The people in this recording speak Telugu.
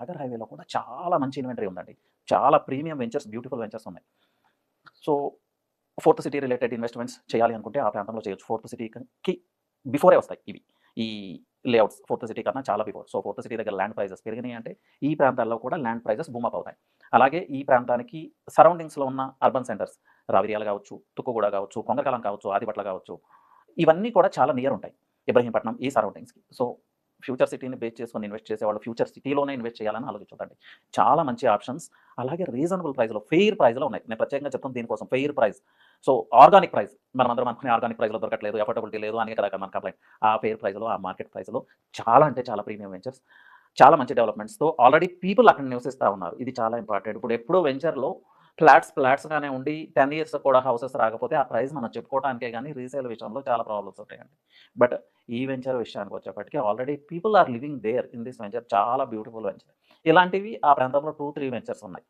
సాగర్ హైవేలో కూడా చాలా మంచి ఇన్వెంటరీ ఉందండి. చాలా ప్రీమియం వెంచర్స్, బ్యూటిఫుల్ వెంచర్స్ ఉన్నాయి. So, fourth city related investments చేయాలి అనుకుంటే ఆ ప్రాంతంలో చేయొచ్చు. ఫోర్త్ సిటీకి బిఫోరే వస్తాయి ఇవి. ఈ లేఅవుట్స్ ఫోర్త్ సిటీ కన్నా చాలా బిఫోర్. సో, ఫోర్త్ సిటీ దగ్గర ల్యాండ్ ప్రైజెస్ పెరిగినాయి అంటే ఈ ప్రాంతాల్లో కూడా ల్యాండ్ ప్రైజెస్ బూమ్ అప్ అవుతాయి. అలాగే ఈ ప్రాంతానికి సరౌండింగ్స్‌లో ఉన్న అర్బన్ సెంటర్స్ రావిర్యాల కావచ్చు, తుక్కుగూడ కావచ్చు, కొంగరకాలం కావచ్చు, ఆదిపట్ల కావచ్చు, ఇవన్నీ కూడా చాలా నియర్ ఉంటాయి. ఇబ్రహీంపట్నం ఈ సరౌండింగ్స్‌కి. సో, ఫ్యూచర్ సిటీని బేస్ చేసుకొని ఇన్వెస్ట్ చేసేవాళ్ళు ఫ్యూచర్ సిటీలోనే ఇన్వెస్ట్ చేయాలని ఆలోచించొద్దండి. చాలా మంచి ఆప్షన్స్ అలాగే రీజనబుల్ ప్రైస్‌లో, ఫెయిర్ ప్రైస్‌లో ఉన్నాయి. నేను ప్రత్యేకంగా చెప్తుంది దీనికోసం fair price. So, organic price. మనమందరం అనుకునే ఆర్గానిక్ ప్రైస్‌లో దొరకట్లేదు, అఫోర్డబిలిటీ లేదు అనే కదా మన కంప్లెయింట్. ఆ ఫెయిర్ ప్రైస్‌లో, ఆ మార్కెట్ ప్రైస్‌లో చాలా అంటే చాలా ప్రీమియం వెంచర్స్, చాలా మంచి డెవలప్‌మెంట్స్‌తో ఆల్రెడీ పీపుల్ అక్కడ నివసిస్తా ఉన్నారు. ఇది చాలా ఇంపార్టెంట్. ఇప్పుడు ఎప్పుడో వెంచర్‌లో ఫ్లాట్స్‌గానే ఉండి 10 ఇయర్స్ కూడా హౌసెస్ రాకపోతే ఆ ప్రైస్ మనం చెప్పుకోవడానికే గానీ రీసేల్ విషయంలో చాలా ప్రాబ్లమ్స్ ఉంటాయండి. బట్ ఈ వెంచర్ విషయానికొచ్చేప్పటికి already people are living there in this venture. చాలా బ్యూటిఫుల్ వెంచర్. ఇలాంటివి ఆ ప్రాంతంలో 2, 3 వెంచర్స్ ఉన్నాయి.